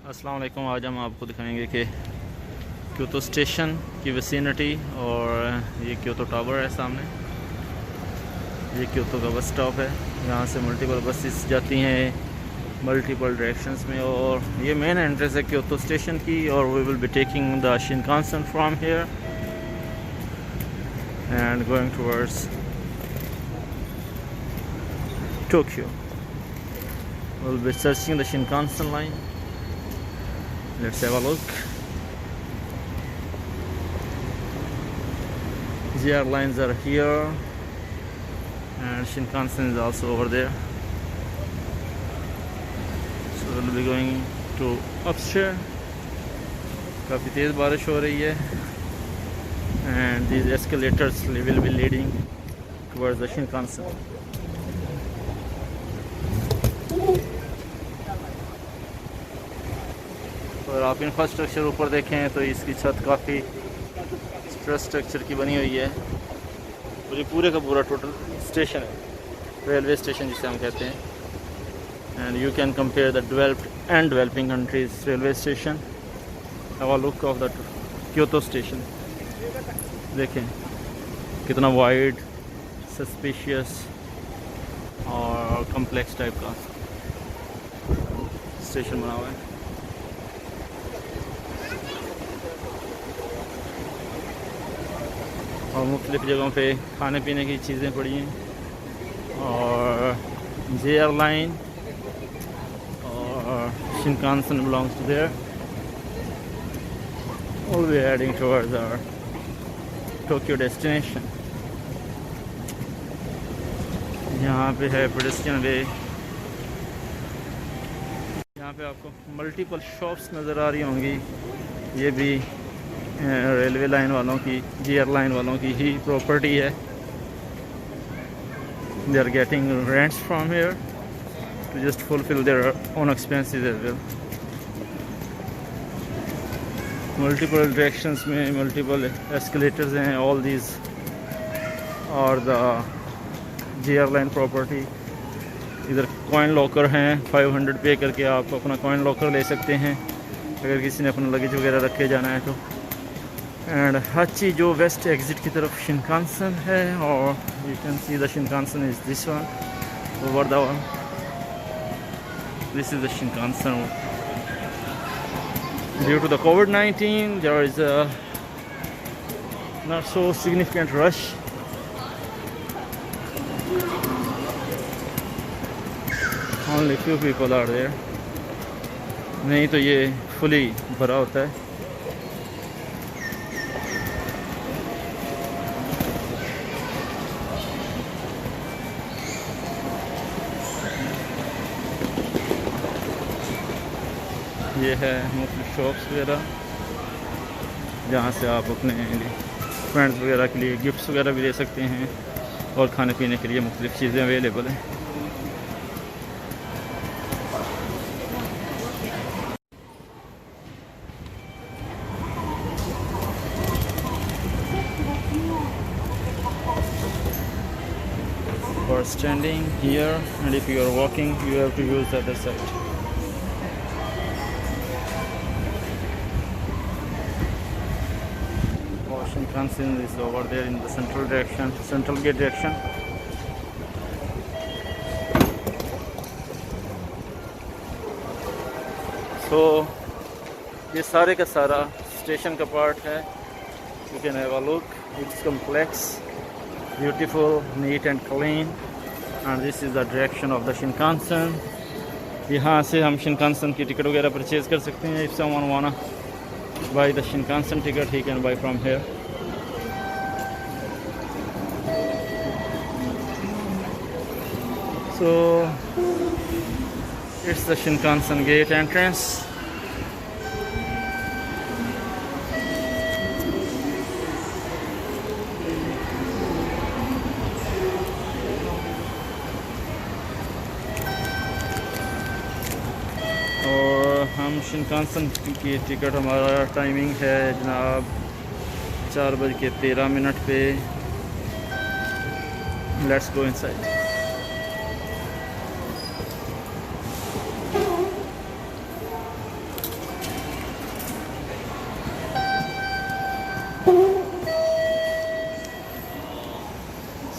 अस्सलाम वालेकुम। आज हम आपको दिखाएंगे कि क्योतो स्टेशन की विसिनिटी और ये क्योतो टावर है सामने। ये क्योतो का बस स्टॉप है। यहाँ से मल्टीपल बसेस जाती हैं मल्टीपल डायरेक्शंस में और ये मेन एंट्रेंस है क्योतो स्टेशन की। और we will be taking the Shinkansen from here and going towards Tokyo. We'll be searching the Shinkansen line. Let's have a look. JR lines are here and Shinkansen is also over there. So we'll be going to upstairs. काफ़ी तेज़ बारिश हो रही है and these escalators will be leading towards the Shinkansen. और आप infrastructure ऊपर देखें तो इसकी छत काफ़ी स्ट्रक्चर की बनी हुई है और ये पूरे का पूरा टोटल स्टेशन है, रेलवे स्टेशन जिसे हम कहते हैं। And you can compare the developed and developing countries railway station. Have a look of the Kyoto station. देखें कितना वाइड, सस्पिशियस और कम्प्लेक्स टाइप का स्टेशन बना हुआ है। और मुख्तलिफ़ जगहों पे खाने पीने की चीज़ें पड़ी हैं और JR लाइन और Shinkansen belongs to there. We'll be heading towards our Tokyo destination. यहाँ पे है पेडेस्ट्रियन वे। यहाँ पे आपको मल्टीपल शॉप्स नज़र आ रही होंगी। ये भी रेलवे लाइन वालों की, JR लाइन वालों की ही प्रॉपर्टी है। They are getting rents from here to just fulfil their own expenses as well. Multiple directions में मल्टीपल एस्केलेटर्स हैं। ऑल दीज और द JR लाइन प्रॉपर्टी। इधर कॉइन लॉकर हैं, 500 पे करके आप अपना कॉइन लॉकर ले सकते हैं अगर किसी ने अपना लगेज वगैरह रख के जाना है तो। एंड हाची जो वेस्ट एग्जिट की तरफ शिनकानसेन है और you can see the Shinkansen is this one over the one. This is the Shinkansen. Due to the COVID-19 there is a not so significant rush. Only few people are there. नहीं तो ये fully भरा होता है। ये है मुख्तलिफ shops वगैरह जहाँ से आप अपने फ्रेंड्स वगैरह के लिए गिफ्ट्स वगैरह भी ले सकते हैं और खाने पीने के लिए मुख्तलिफ चीज़ें अवेलेबल हैं। For standing here and if you are walking you have to use the other side. Shinkansen is over there in the central direction, central gate direction. So ये सारे का सारा स्टेशन का पार्ट है। You can have a look. It's complex, beautiful, neat and clean. And this is the direction of the Shinkansen. यहाँ से हम Shinkansen की टिकट वगैरह परचेज कर सकते हैं। If someone wanna buy the Shinkansen ticket, he can buy from here. So it's the Shinkansen gate entrance. और हम शिनकानसेन की टिकट, हमारा टाइमिंग है जनाब 4:13 पे। Let's go inside.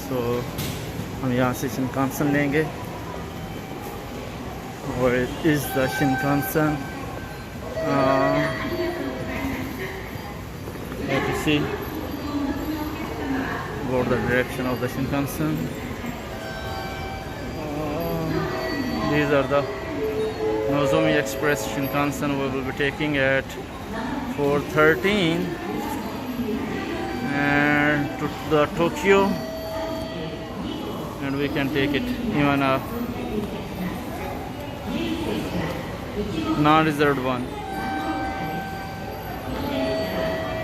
सो हम यहाँ से शिनकानसेन लेंगे और is the Shinkansen let us see about the direction of the Shinkansen. These are the Nozomi Express Shinkansen we will be taking at 4:13 and to the Tokyo, and we can take it even a non-reserved one.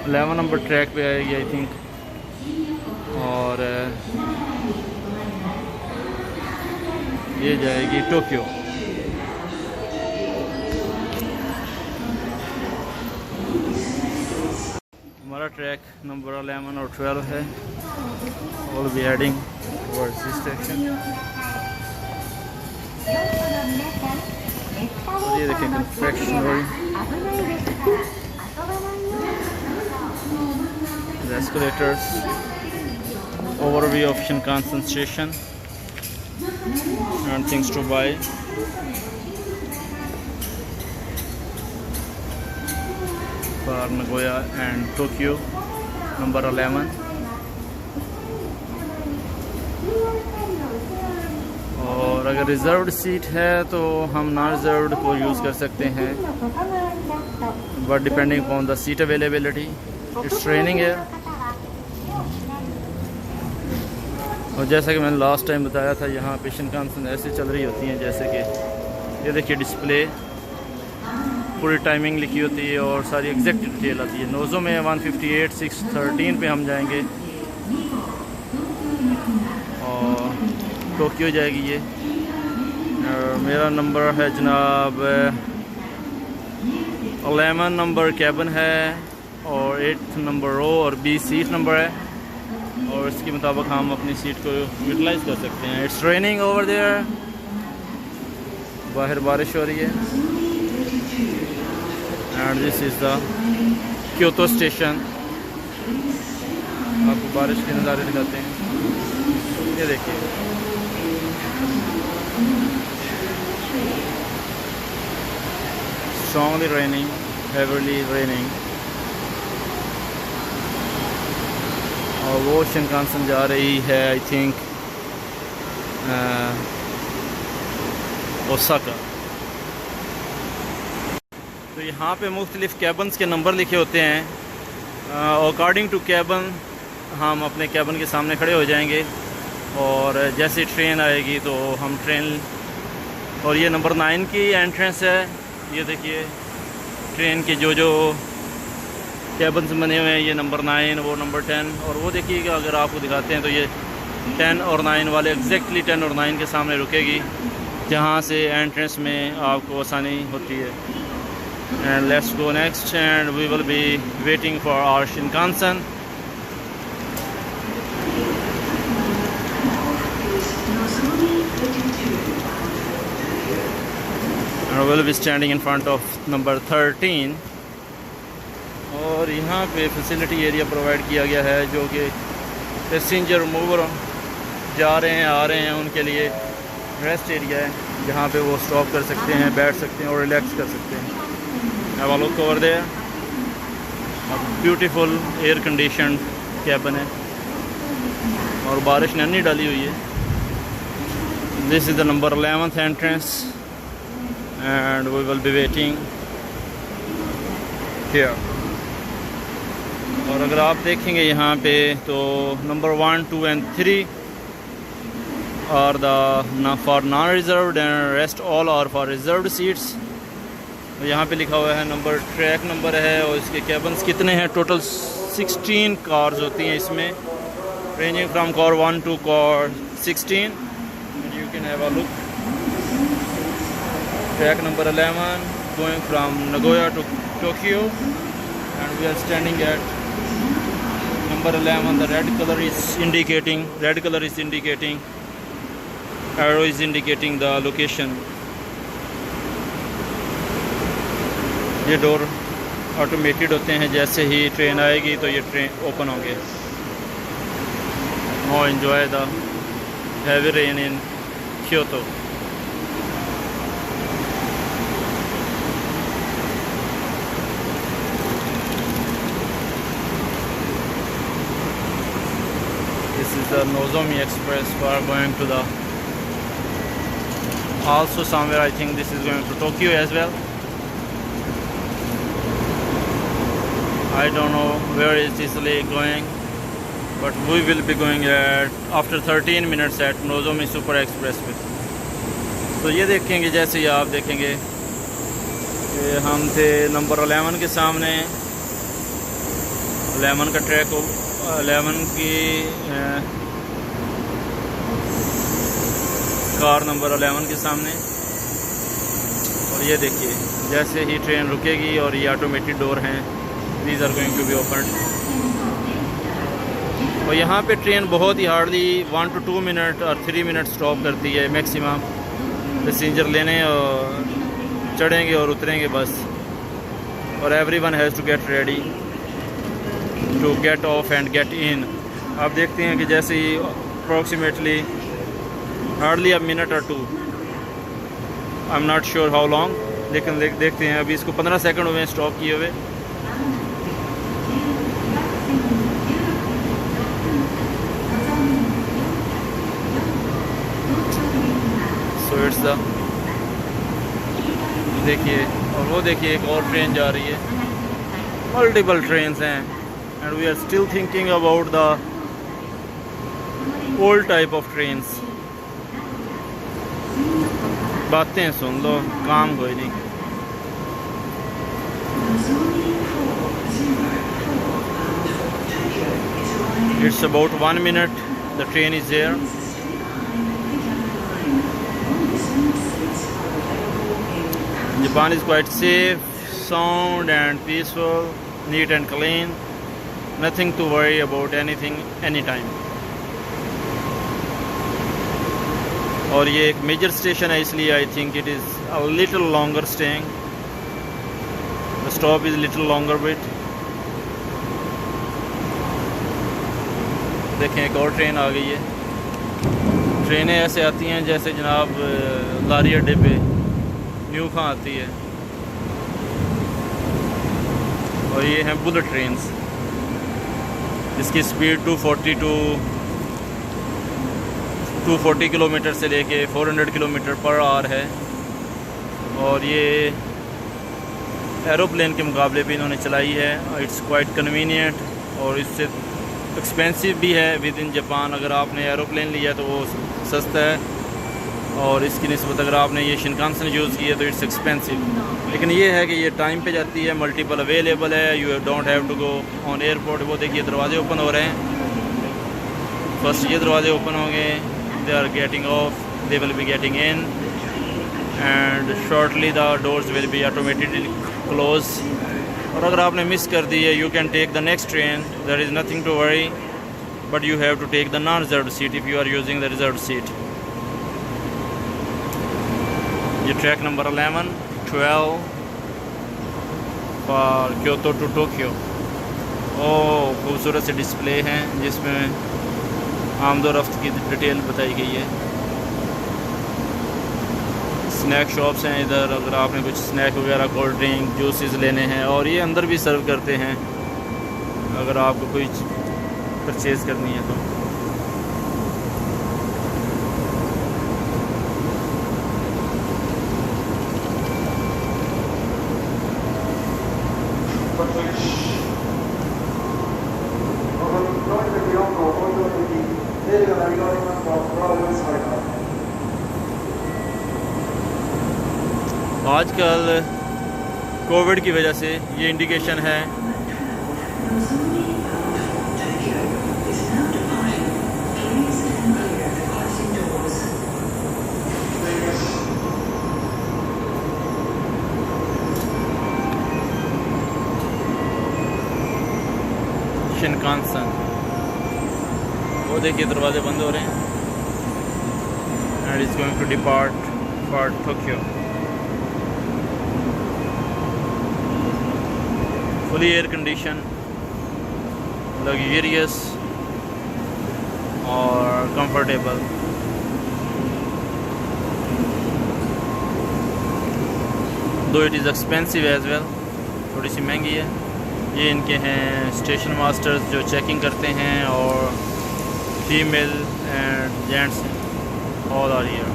11 number track पे आएगी I think, और ये जाएगी Tokyo. हमारा track number 11 और 12 है। We'll be heading towards this station। और ये देखिए confectionery, the escalators, overview of Shinkansen station and things to buy। For Nagoya and Tokyo, number 11। और अगर रिजर्व्ड सीट है तो हम नॉन रिजर्व्ड को यूज़ कर सकते हैं, but depending upon the seat availability. It's training है, और जैसा कि मैंने लास्ट टाइम बताया था, यहाँ पे शिनकानसेन ऐसे चल रही होती हैं जैसे कि ये देखिए डिस्प्ले, पूरी टाइमिंग लिखी होती है और सारी एग्जैक्ट डिटेल आती है। नोज़ो में 158-613 पे हम जाएंगे और टोक्यो जाएगी ये। मेरा नंबर है जनाब 11 नंबर कैबिन है और 8 नंबर रो और 20 सीट नंबर है, और इसके मुताबिक हम अपनी सीट को यूटिलाइज कर सकते हैं। इट्स रेनिंग ओवर देयर, बाहर बारिश हो रही है। And this is the Kyoto station. आपको बारिश के नज़ारे दिखाते हैं, ये देखिए। स्ट्रॉन्गली रेनिंग, हेवीली रेनिंग, और वो शिनकानसेन जा रही है आई थिंक ओसाका। तो यहाँ पे मुख्तलिफ़ कैबन्स के नंबर लिखे होते हैं। अकॉर्डिंग टू कैबन हम अपने कैबन के सामने खड़े हो जाएंगे, और जैसे ट्रेन आएगी तो हम ट्रेन, और ये नंबर 9 की एंट्रेंस है। ये देखिए ट्रेन के जो कैबन्स बने हुए हैं, ये नंबर 9, वो नंबर 10, और वो देखिएगा अगर आपको दिखाते हैं तो ये 10 और 9 वाले एग्जैक्टली 10 और 9 के सामने रुकेगी, जहाँ से एंट्रेंस में आपको आसानी होती है। And let's go next and we will be waiting for our Shinkansen. and we'll be standing in front of number 13। और यहाँ पे फैसिलिटी एरिया प्रोवाइड किया गया है जो कि पैसेंजर मूवर जा रहे हैं आ रहे हैं उनके लिए रेस्ट एरिया है, जहाँ पे वो स्टॉप कर सकते हैं, बैठ सकते हैं और रिलैक्स कर सकते हैं। Have a look over there, beautiful air condition cabin है और बारिश नन्ही डाली हुई है। This is the number 11th entrance and we will be waiting here। और अगर आप देखेंगे यहाँ पे तो number 1, 2 and 3 are the for non-reserved and rest all are for reserved seats। यहाँ पे लिखा हुआ है नंबर, ट्रैक नंबर है और इसके कैबन्स कितने हैं। टोटल 16 कार्स होती हैं इसमें, ranging from car 1 to car 16 and you can have a look। Track number 11 going from Nagoya to Tokyo, and we are standing at number 11। The red color is indicating, arrow is indicating the location। ये door automated होते हैं, जैसे ही train आएगी तो ये train open होंगे। or enjoy the heavy rain in Kyoto. This is the Nozomi Express for going to the, also somewhere I think this is going to Tokyo as well. I don't know where is this lake going, but we will be going at after 13 minutes at Nozomi Super Expressway. तो ये देखेंगे, जैसे ही आप देखेंगे ये हम थे number 11 के सामने, 11 का ट्रैक, 11 की कार नंबर 11 के सामने। और ये देखिए जैसे ही ट्रेन रुकेगी और ये ऑटोमेटिक डोर हैं, these are going to be open. और यहाँ पे ट्रेन बहुत ही हार्डली 1 to 2 मिनट और 3 मिनट स्टॉप करती है मैक्सिमम, पैसेंजर लेने और चढ़ेंगे और उतरेंगे बस। और everyone has to get ready to get off and get in. आप देखते हैं कि जैसे ही अप्रॉक्सीमेटली हार्डली अ मिनट और 2, I am not sure how long, लेकिन देखते हैं। अभी इसको 15 सेकंड हुए स्टॉप किए हुए। सो इट्स द, देखिए, और वो देखिए एक और ट्रेन जा रही है। मल्टीपल ट्रेन्स हैं and we are still thinking about the old type of trains. बातें सुन लो, काम कोई नहीं। It's about 1 minute, the train is there. Japan is quite safe, sound and peaceful, neat and clean. Nothing to worry about anything, anytime. और ये एक major station है, इसलिए I think it is a little longer staying, the stop is little longer bit. देखें एक और train आ गई है। ट्रेनें ऐसे आती हैं जैसे जनाब लारी अड्डे पे न्यू खां आती है। और ये हैं बुलेट ट्रेन्स, जिसकी स्पीड 240 किलोमीटर से लेके 400 किलोमीटर पर आवर है। और ये एरोप्लेन के मुकाबले भी इन्होंने चलाई है। इट्स क्वाइट कन्वीनियंट और इससे एक्सपेंसिव भी है विद इन जापान। अगर आपने एरोप्लेन लिया तो वो सस्ता है, और इसकी निस्बत अगर आपने ये शिनकानसेन यूज़ की है तो इट्स एक्सपेंसिव। लेकिन ये है कि ये टाइम पे जाती है, मल्टीपल अवेलेबल है, you don't have to go on airport. वो देखिए दरवाजे ओपन हो रहे हैं। फर्स्ट ये दरवाजे ओपन होंगे, they are getting off, they will be getting in and shortly the doors will be automatically close. और अगर आपने मिस कर दी है, you can take the next train, there is nothing to worry, but you have to take the non reserved seat if you are using the reserved seat. ये track number 11, 12 for Kyoto to Tokyo. Oh, खूबसूरत से display हैं जिसमें आमदोरफ्त की detail बताई गई है। Snack shops हैं इधर, अगर आपने कुछ स्नैक वगैरह, कोल्ड ड्रिंक, जूसेस लेने हैं। और ये अंदर भी सर्व करते हैं अगर आपको कोई परचेज़ करनी है तो। आजकल कोविड की वजह से ये इंडिकेशन है शिनकानसेन। वो देखिए दरवाजे बंद हो रहे हैं and it's going to depart for Tokyo. Fully air condition, luxurious और comfortable. Though it is expensive as well, थोड़ी सी महंगी है। ये इनके हैं स्टेशन मास्टर्स जो चेकिंग करते हैं, और female and gents all are here.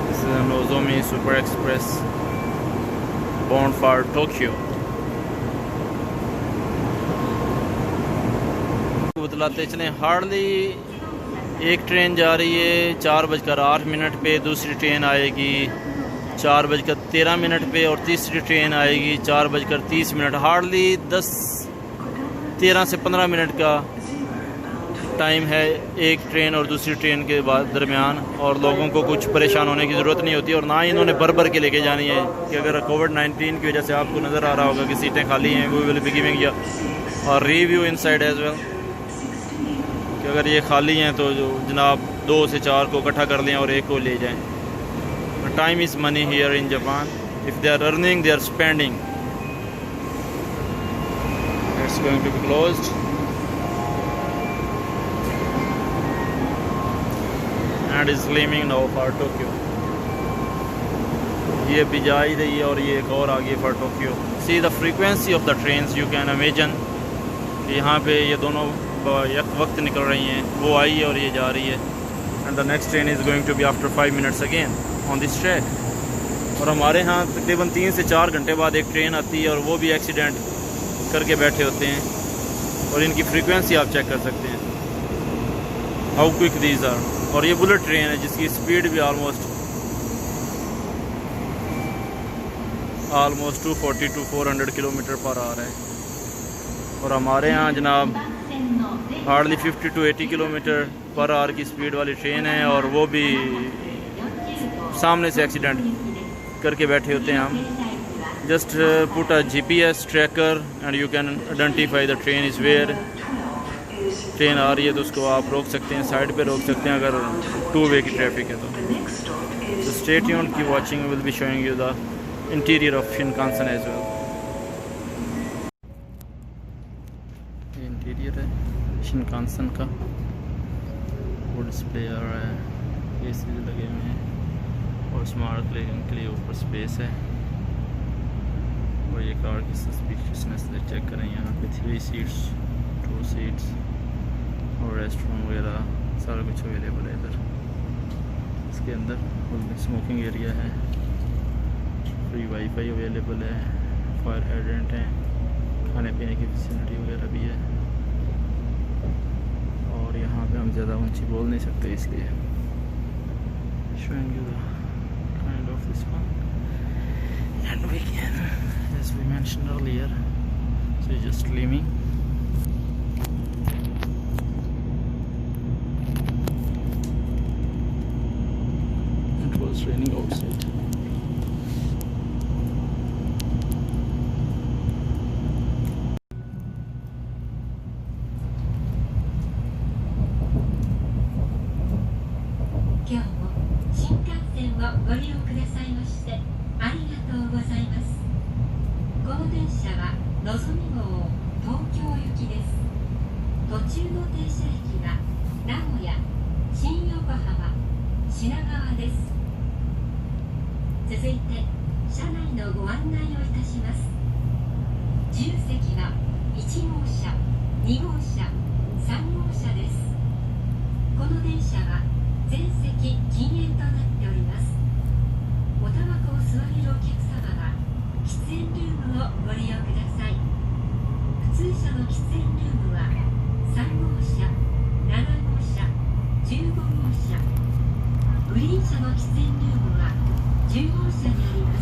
This is a Nozomi Super Express bound for Tokyo. बतलाते चलें, हार्डली एक ट्रेन जा रही है 4:08 पे, दूसरी ट्रेन आएगी 4:13 पे, और तीसरी ट्रेन आएगी 4:30। हार्डली 13 से 15 मिनट का टाइम है एक ट्रेन और दूसरी ट्रेन के बाद दरमियान, और लोगों को कुछ परेशान होने की ज़रूरत नहीं होती। और ना ही इन्होंने भर के लेके जानी है कि अगर कोविड-19 की वजह से आपको नज़र आ रहा होगा कि सीटें खाली हैं, वी विल बी गिविंग या और रिव्यू इनसाइड एज वेल, कि अगर ये खाली हैं तो जो जनाब 2 से 4 को इकट्ठा कर लें और एक को ले जाएं। Time is money here in Japan, if they are earning they are spending. It's going to be closed and is leaving now for Tokyo. ये भी जा ही रही है और ये एक और आगे for Tokyo. See the frequency of the trains, you can imagine. यहाँ पे ये दोनों एक वक्त निकल रही हैं, वो आई है और ये जा रही है। And the next train is going to be after 5 minutes again on this track. और हमारे यहाँ तकरीबन 3 से 4 घंटे बाद एक ट्रेन आती है, और वो भी एक्सीडेंट करके बैठे होते हैं, और इनकी फ्रीक्वेंसी आप चेक कर सकते हैं, हाउ क्विक दीज आर। और ये बुलेट ट्रेन है जिसकी स्पीड भी ऑलमोस्ट 240 to 400 किलोमीटर पर आ रहा है। और हमारे यहाँ जनाब hardly 50 to 80 kilometre per hour की स्पीड वाली ट्रेन है, और वो भी सामने से एक्सीडेंट करके बैठे होते हैं हम। Just put a GPS tracker and you can identify the train is where. Train आ रही है तो उसको आप रोक सकते हैं, साइड पे रोक सकते हैं अगर 2 वे की ट्रैफिक है तो। Stay tuned, keep watching, will be showing you the interior of Shinkansen as well. ये इंटीरियर है शिनकानसेन का, वो डिस्प्ले आ रहा है, AC लगे हुए हैं, और स्मार्ट क्लिकिंग के लिए ऊपर स्पेस है। और ये कार की स्पेशियसनेस चेक करें, यहाँ पे 3 सीट्स 2 सीट्स और रेस्टरूम वगैरह सारा कुछ अवेलेबल है इधर। इसके अंदर स्मोकिंग एरिया है, फ्री वाईफाई अवेलेबल है, फायर हाइड्रेंट है, खाने पीने की फैसिलिटी वगैरह भी है। और यहाँ पे हम ज़्यादा ऊंची बोल नहीं सकते, इसलिए showing you the kind of this one, and we can, as we mentioned earlier, so just leaving. It was raining outside.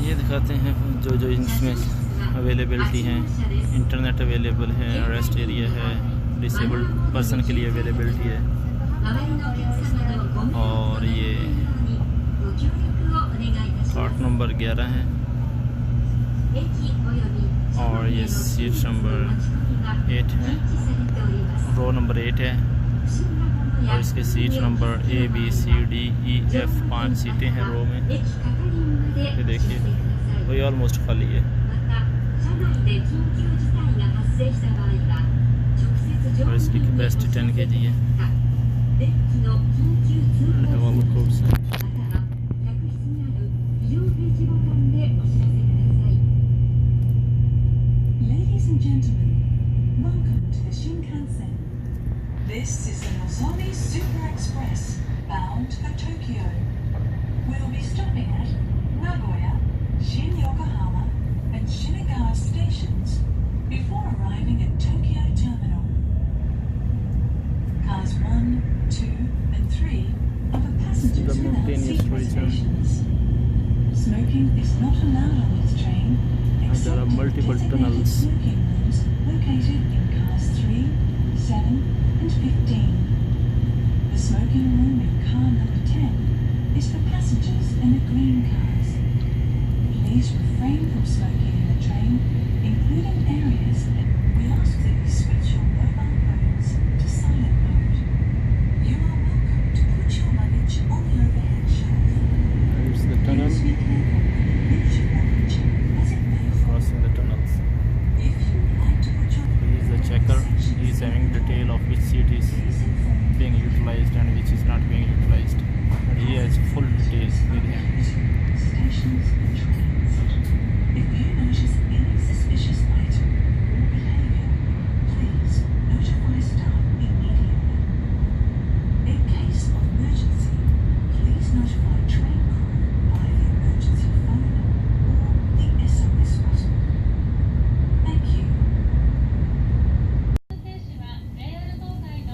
ये दिखाते हैं जो इसमें अवेलेबिलिटी हैं। इंटरनेट अवेलेबल है, रेस्ट एरिया है, डिसेबल्ड पर्सन के लिए अवेलेबिलिटी है, और ये कार्ट नंबर 11 है, और ये सीट नंबर 8 है, रो नंबर 8 है, और इसके seat number A B C D E F 5 सीटें हैं रो में। ये देखिए तो ये ऑलमोस्ट खाली है। और इसकी कैपेसिटी 10 kg है। Ladies and gentlemen, welcome to the Shinkansen. This is the Nozomi Super Express bound for Tokyo. We'll be stopping at Nagoya, Shin-Yokohama and Shinagawa stations before arriving at Tokyo Terminal. Cars 1, 2 and 3 are for passengers without seat reservations. Smoking is not allowed on this train except there are multiple designated tunnels. smoking rooms located in cars 3, 7 and 15. The smoking room in car number 10 is for passengers in the green cars. Please refrain from smoking in the train, including areas that we ask that you switch your mobile phones to silent mode. You are welcome to put your luggage on the overhead shelf. There's the tunnel. Please be careful when you lift your luggage, as it may fall. Crossing the tunnels. If you would like to put your He is the checker. He is having detail of which seat is please inform being utilized and which is not being utilized. And he has full details with him. stations and trains. If you notice any suspicious item or behavior, please notify staff immediately. In case of emergency, please notify train crew via the emergency phone or the SOS button. Thank you. 運転手は JR 東海の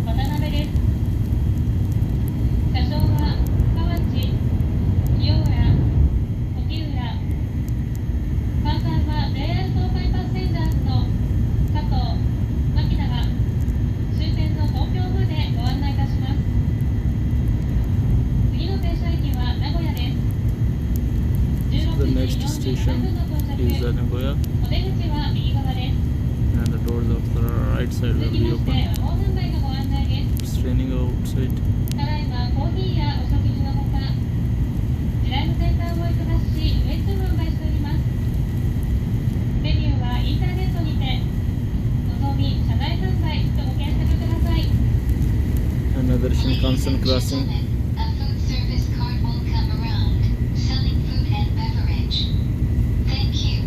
渡辺です。車掌は河内、清浦、沖浦。換算は JR 東海パッセンジャーズの加藤、牧田が終点の東京までご案内いたします。次の停車駅は名古屋です。16 The 時 next 47 station 分の到着 is です。 Nagoya, お出口は右側です。 and the doors of the right side 続 will き be まして open. ワゴン販売のご案内です。 It's raining outside. ただいまコーヒーやお食事のほか、地雷のセンターも忙しいウェットを販売しております。メニューはインターネットにて、のぞみ車内販売とご検索ください。 Another Shinkansen crossing. A food service cart will come around, selling food and beverage. Thank you.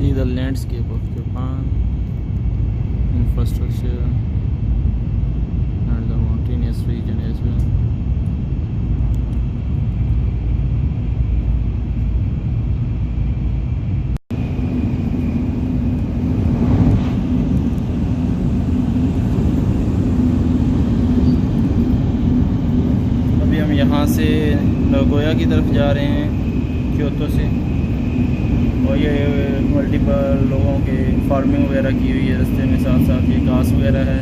See the landscape of Japan, infrastructure, and the mountainous region as well. अभी हम यहाँ से Nagoya की तरफ जा रहे हैं, Kyoto से। और ये मल्टीपल लोगों के फार्मिंग वगैरह की हुई है रास्ते में, साथ साथ ये घास वगैरह है।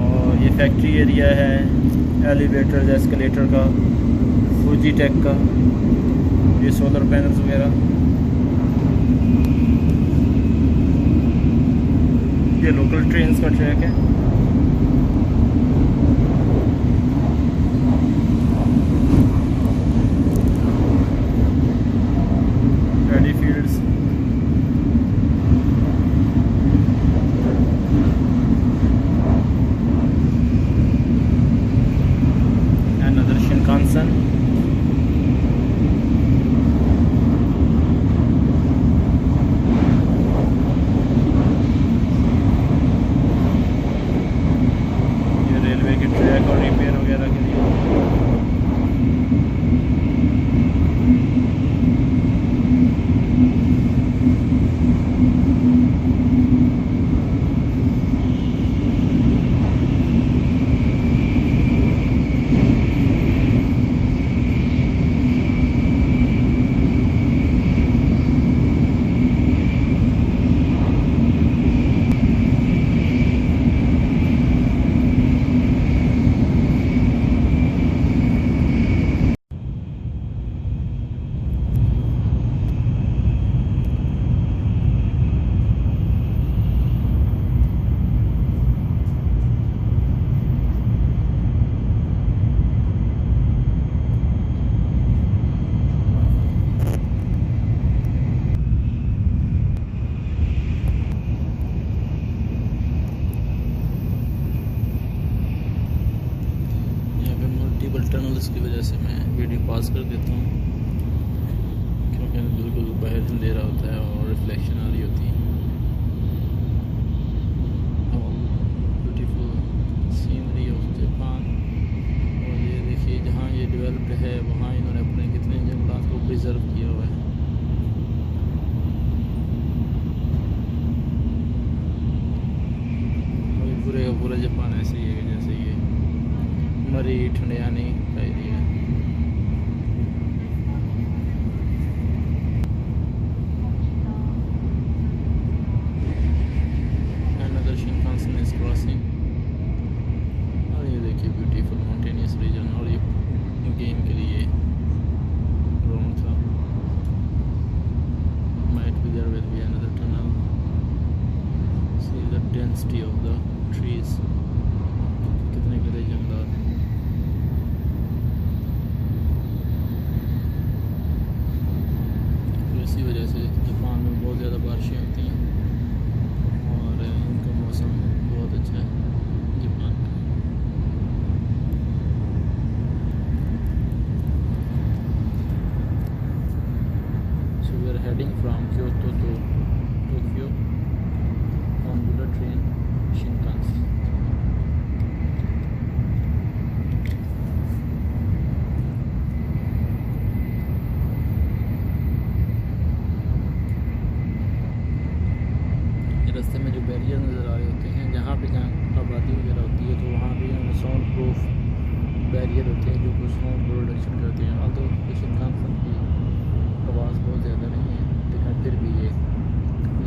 और ये फैक्ट्री एरिया है एलिवेटर एस्केलेटर का, फूजी टेक का, ये सोलर पैनल्स वगैरह। ये लोकल ट्रेन्स का ट्रैक है। वजह से मैं वीडियो पॉज कर देता हूँ, क्योंकि बिल्कुल बाहर अंधेरा होता है और रिफ्लेक्शन आ रही होती है। Beautiful scenery of Japan. और ये देखिए जहाँ ये डेवलप्ड है वहाँ इन्होंने अपने कितने जंगलात को प्रिजर्व किया हुआ है। पूरे का पूरा जापान ऐसे ही है जैसे ये मरी ठंडियानी का एरिया है। Another Shinkansen is crossing। और ये देखिए ब्यूटीफुल माउंटेनियस रीजन। और ये गेम के लिए ग्राउंड था। Might be there will be another tunnel। See the density of the trees। कितने गहरे जंगलात हैं। तो इसी वजह से जापान में बहुत ज़्यादा बारिशें होती हैं और इनका मौसम बहुत अच्छा है जापान का। So we are heading from Kyoto to Tokyo on bullet train Shinkansen। रास्ते में जो बैरियर नज़र आ रहे होते हैं, जहाँ पे जहाँ आबादी वगैरह होती है तो वहाँ पे उन्होंने साउंड प्रूफ बैरियर होते हैं जो कुछ साउंड प्रोडक्शन करते हैं। और तो शिनकानसेन की आवाज़ बहुत ज़्यादा नहीं है, लेकिन फिर भी ये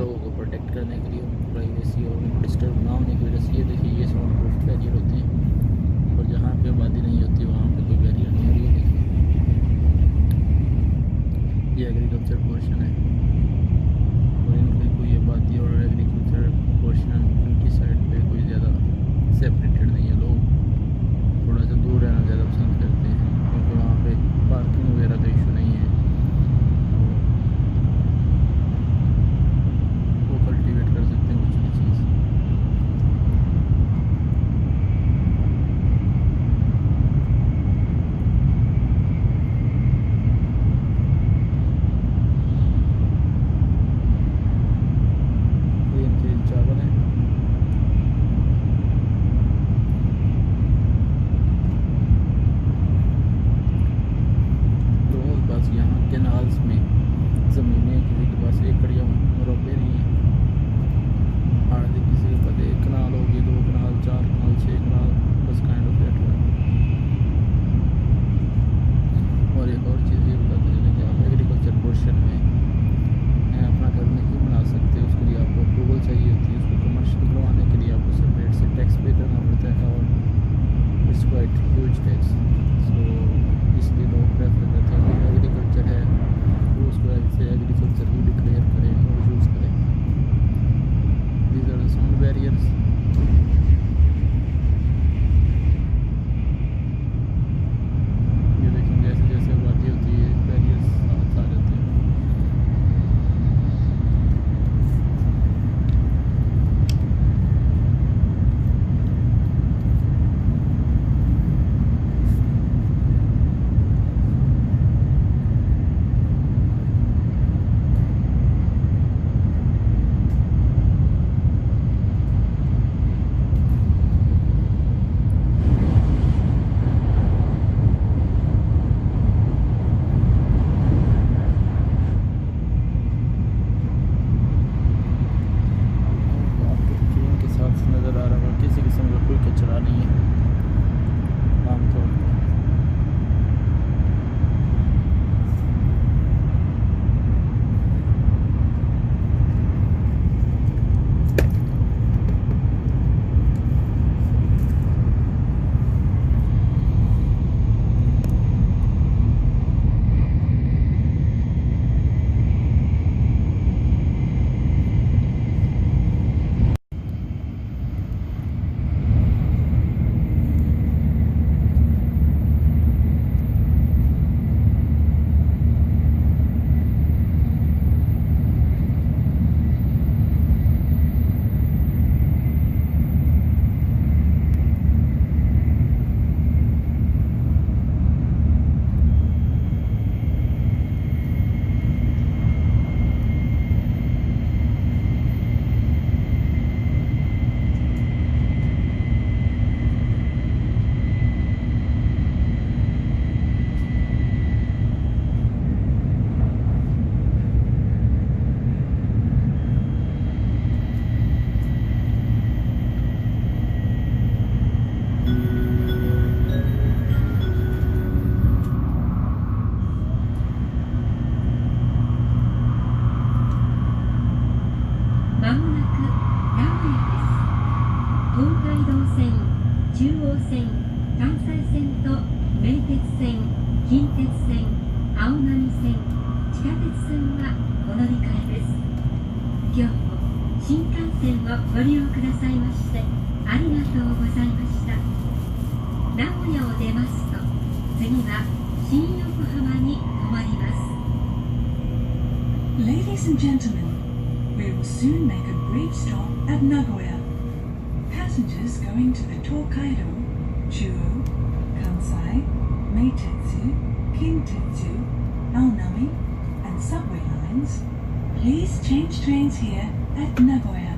लोगों को प्रोटेक्ट करने के लिए, उनकी प्राइवेसी और उनको डिस्टर्ब ना होने की वजह से ये देखिए ये साउंड प्रूफ बैरियर होते हैं। और जहाँ पे आबादी नहीं होती वहाँ पे कोई बैरियर नहीं है। ये देखिए ये एग्रीकल्चर पोर्शन है और इनकी कोई आबादी और एग्रीकल्चर पोर्शन उनकी साइड पे कोई ज़्यादा सेपरेटेड नहीं है। लोग थोड़ा सा दूर रहना ज़्यादा पसंद करते हैं क्योंकि वहाँ पे पार्किंग वगैरह का इशू नहीं है। वो कल्टीवेट कर सकते हैं कुछ भी चीज़। 鉄線、青波線、地下鉄線はお乗り換えです。今日も新幹線をご利用くださいましてありがとうございました。名古屋を出ますと次は新横浜に停まります。 Ladies and gentlemen, we will soon make a brief stop at Nagoya. Passengers going to the Tokaido, Chuo, Kansai, Meitetsu, Kintetsu, Aonami, and subway lines, please change trains here at Nagoya.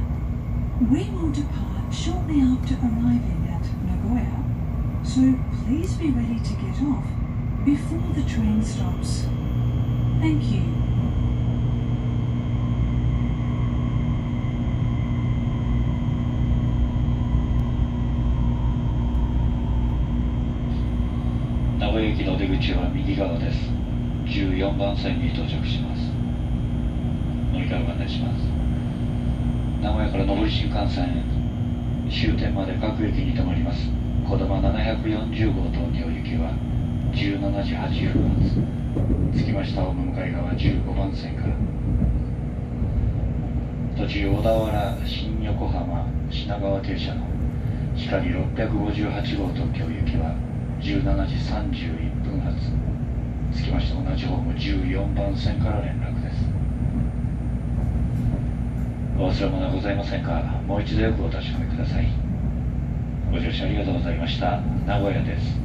We will depart shortly after arriving at Nagoya, so please be ready to get off before the train stops. Thank you. 名古屋駅の出口は右側です。14番線に到着します。乗り換えを案内します。名古屋から上り新幹線終点まで各駅に停まります。こだま740号とにお行きは17時8分発。着きましたホーム向かい側15番線から。途中小田原新横浜品川停車の光658号東京行きは17時31分発。着きました同じホーム14番線から連絡です。お忘れ物はございませんか。もう一度よくお確かめください。ご乗車ありがとうございました。名古屋です。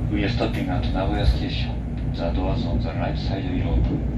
We are stopping at Nagoya Station. The doors on the right side will open.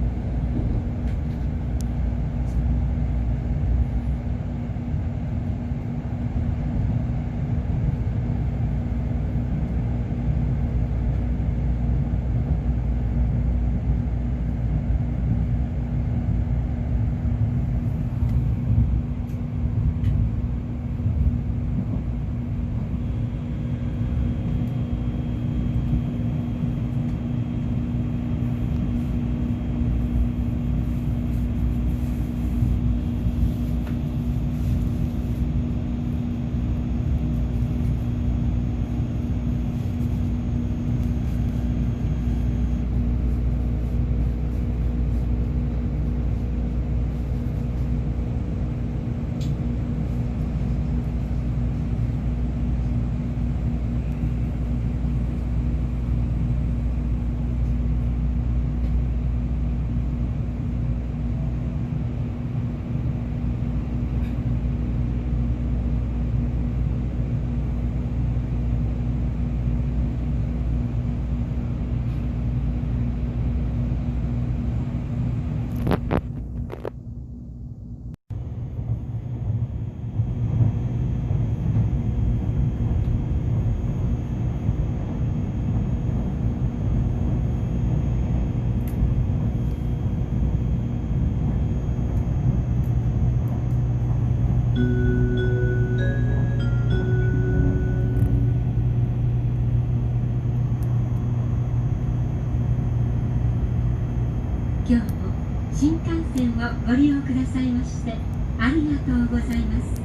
今日も新幹線をご利用くださいましてありがとうございます。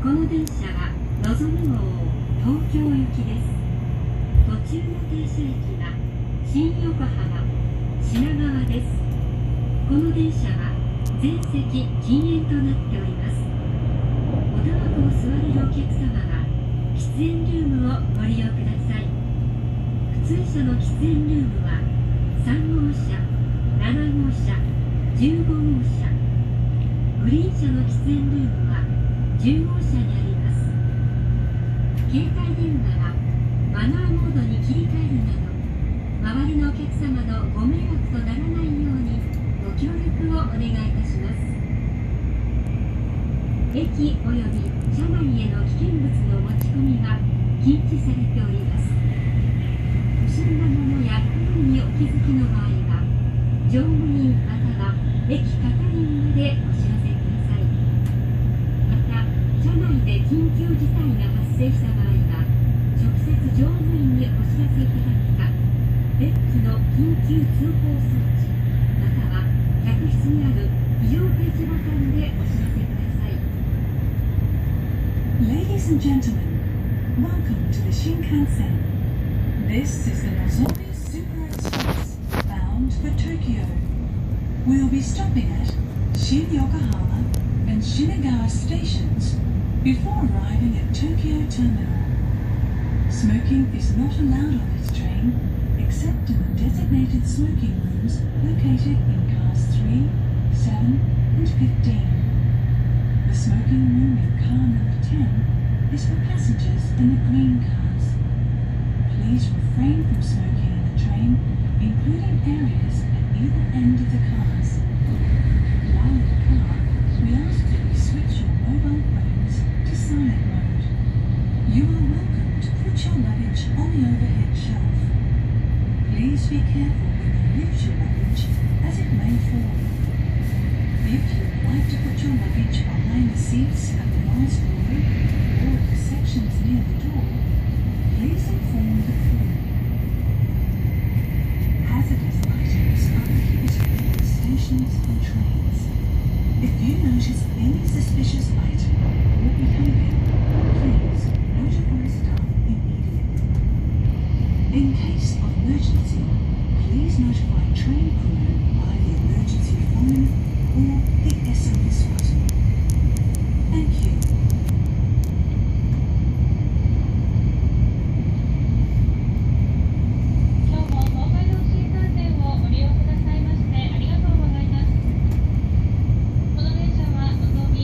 この電車はのぞみ号東京行きです。途中の停車駅は新横浜品川です。この電車は全席禁煙となっております。おタバコを吸われるお客様は喫煙ルームをご利用ください。普通車の喫煙ルームは3号車7号車、15号車、グリーン車の喫煙ルームは10号車にあります。携帯電話はマナーモードに切り替えるなど、周りのお客様のご迷惑とならないようにご協力をお願いいたします。駅および車内への危険物の持ち込みは禁止されております。不審なものや行為にお気づきの場合は乗務員または駅係員までお知らせください。また、車内で緊急事態が発生した場合は、直接乗務員にお知らせいただくか、別機の緊急通報装置、または客室にある非常停止ボタンでお知らせください。Ladies and gentlemen, welcome to the Shinkansen. This is the Nozomi Super Express, bound for Tokyo. We'll be stopping at Shin Yokohama and Shinagawa stations before arriving at Tokyo Terminal. Smoking is not allowed on this train except in the designated smoking rooms located in cars 3, 7 and 15. The smoking room in car number 10 is for passengers in the green cars. Please refrain from smoking in the train, including areas at either end of the cars. While in the car, we ask that you switch your mobile phones to silent mode. You are welcome to put your luggage on the overhead shelf. Please be careful when you lift your luggage, as it may fall. If you would like to put your luggage behind the seats at the last row or at the sections near the door, please inform the crew. Hazardous items are prohibited at stations and trains. If you notice any suspicious item or behavior, please notify staff immediately. In case of emergency, please notify train crew by the emergency phone or the SOS button. Thank you. 今日も東海道新幹線をご利用くださいましてありがとうございます。この電車はのぞみ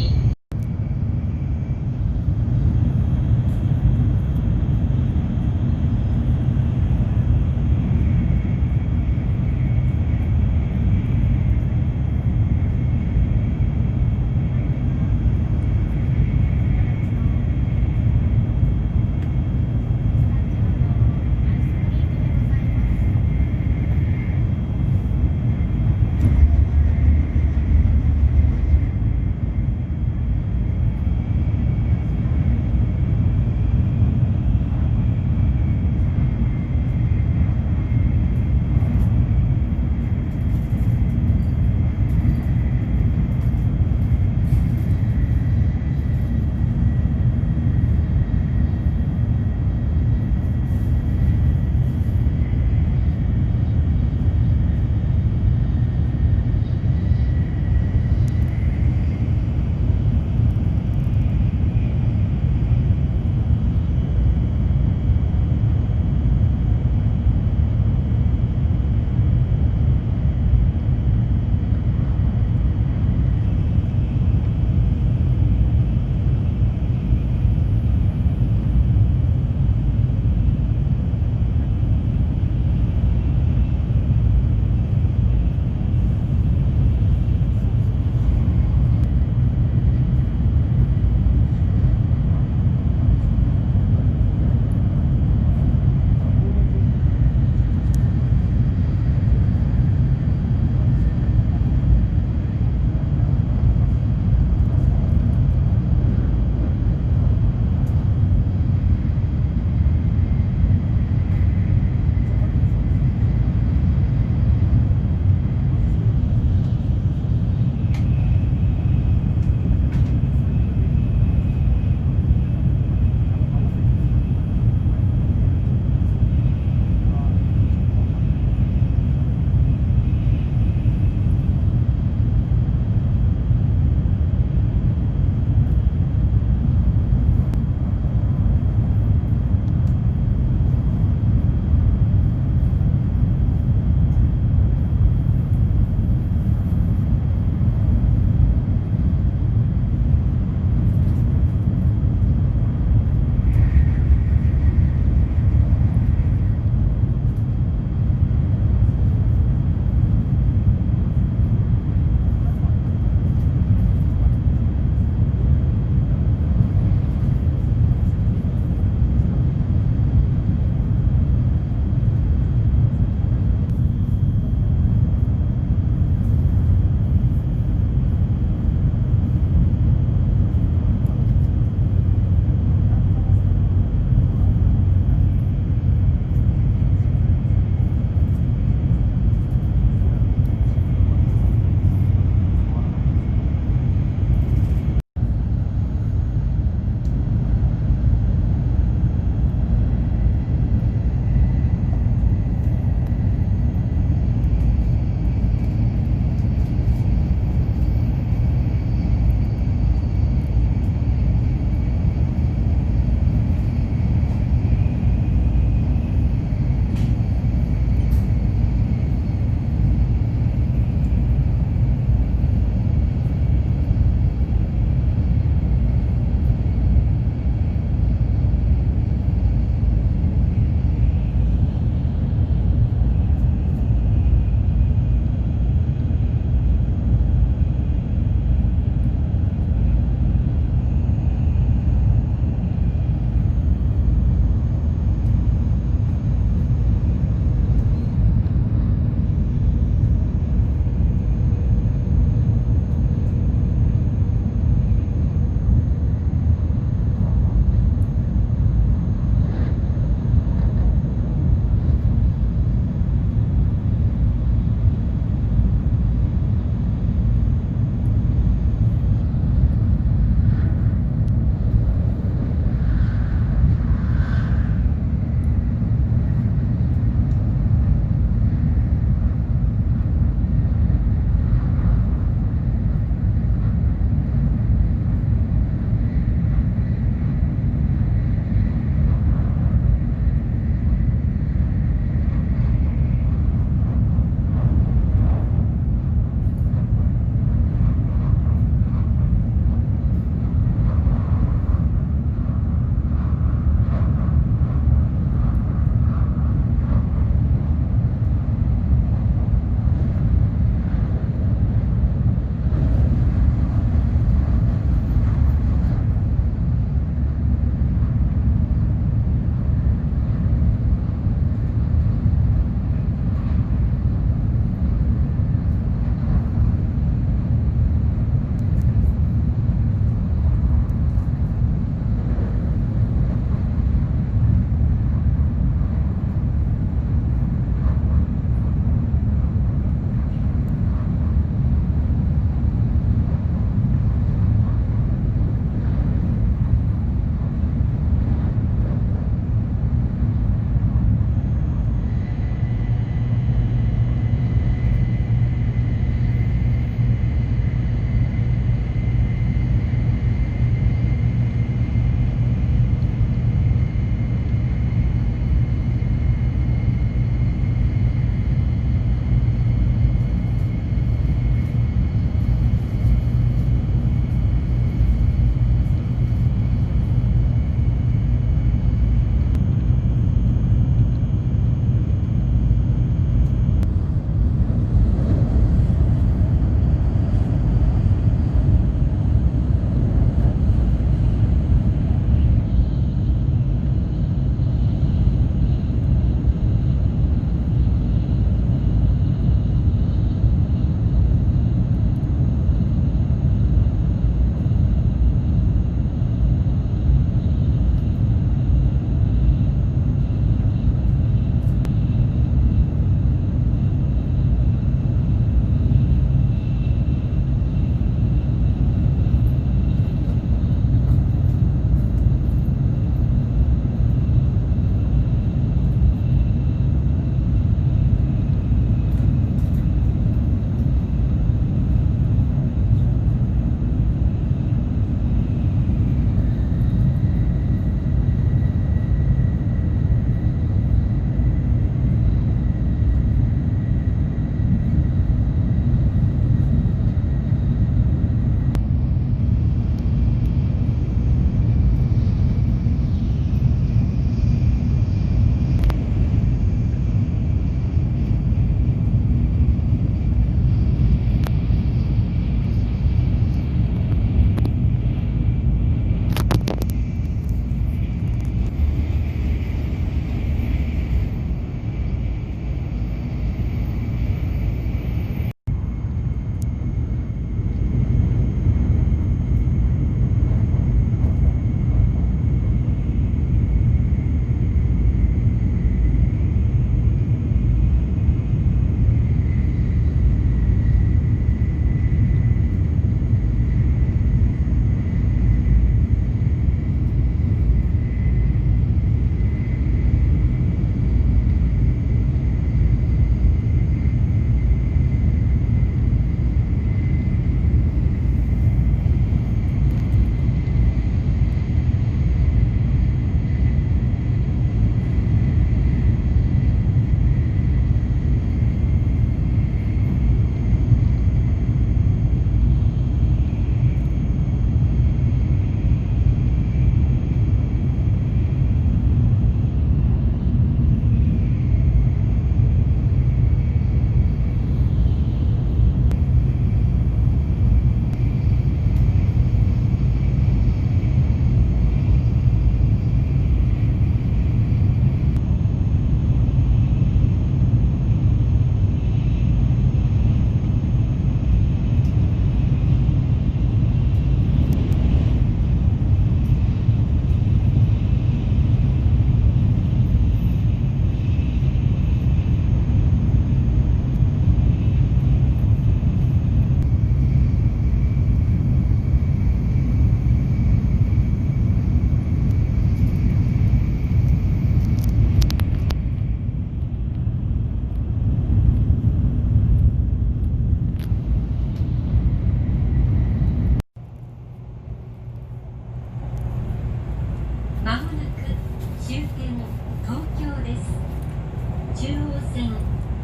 線、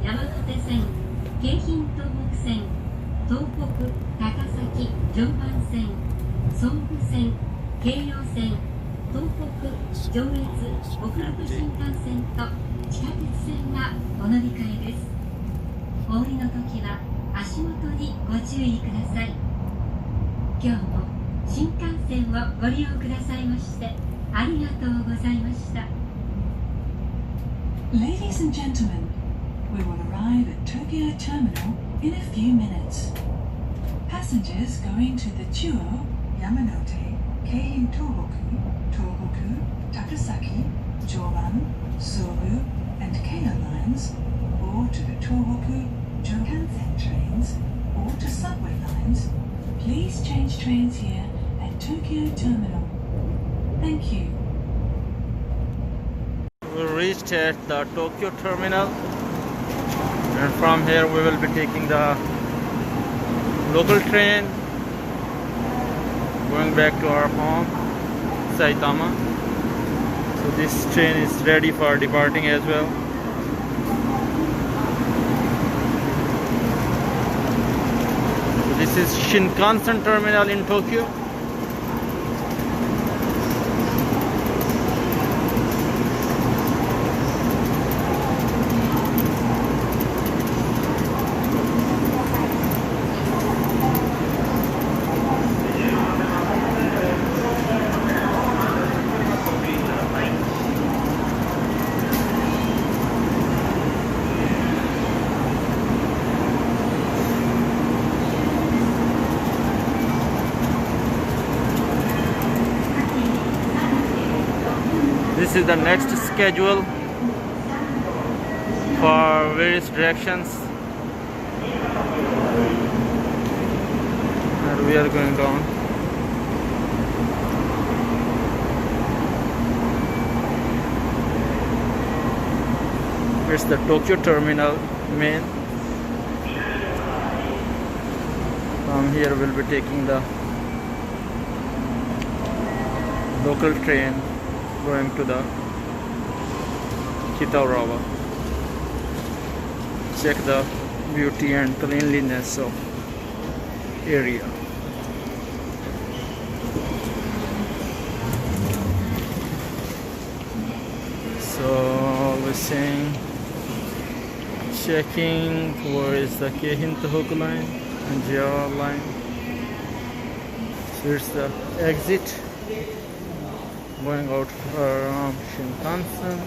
山手線、京浜東北線、東北、高崎、常磐線、総武線、京葉線、東北、上越、北陸新幹線と地下鉄線がお乗り換えです。お降りの時は足元にご注意ください。今日も新幹線をご利用くださいましてありがとうございました。 Ladies and gentlemen, we will arrive at Tokyo Terminal in a few minutes. Passengers going to the Chuo, Yamanote, Keihin Tohoku, Tohoku, Takasaki, Joban, Sobu, and Keio lines, or to the Tohoku, Jokansen trains, or to subway lines, please change trains here at Tokyo Terminal. Thank you. We reached at the Tokyo terminal, and from here we will be taking the local train going back to our home, Saitama. So this train is ready for departing as well. So this is Shinkansen terminal in Tokyo. This is the next schedule for various directions, and we are going down. It's the Tokyo terminal main. From here we'll be taking the local train going to the Kitagawa. Check the beauty and cleanliness of area. So we're saying checking where is the Keihin Tohoku line and JR line. So here's the exit going out from Shinkansen.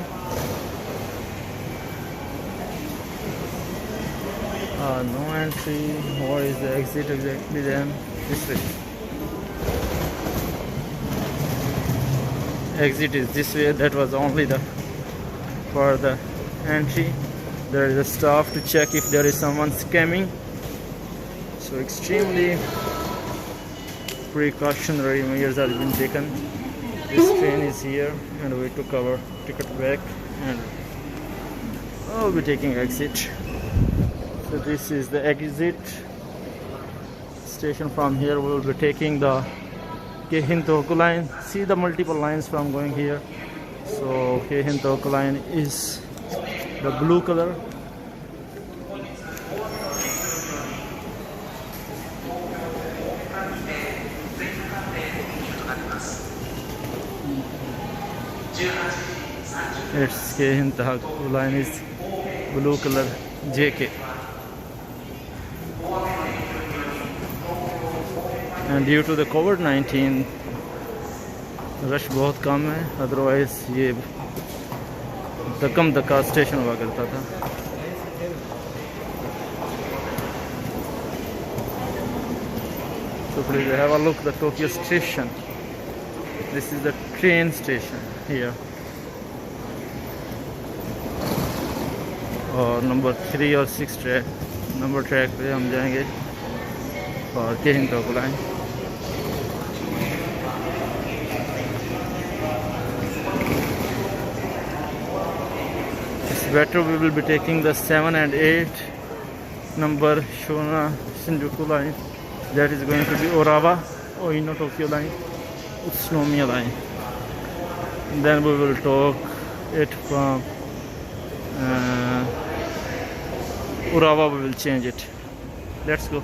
No entry. Where is the exit exactly then? This way. Exit is this way. That was only the for the entry. There is a staff to check if there is someone scamming. So extremely precautionary measures have been taken. This train is here and we took our ticket back and we'll be taking exit. So this is the exit station. From here we will be taking the Keihin Tohoku line. See the multiple lines from going here. So Keihin Tohoku line is the blue color. Its Keihin Tohoku line is blue color JK. And due to the COVID-19 rush बहुत कम है, otherwise ये धक्कम धक्का station हुआ करता था. So please have a look at the Tokyo station. This is the train station here. और number 3 और 6 track number track पे हम जाएंगे और Keihin Tohoku line. It's better we will be taking the 7 and 8 number Shona Shinjuku line. That is going to be Orawa Oino Tokyo line, Utsunomiya line. And then we will take it from Urawa we will change it. Let's go.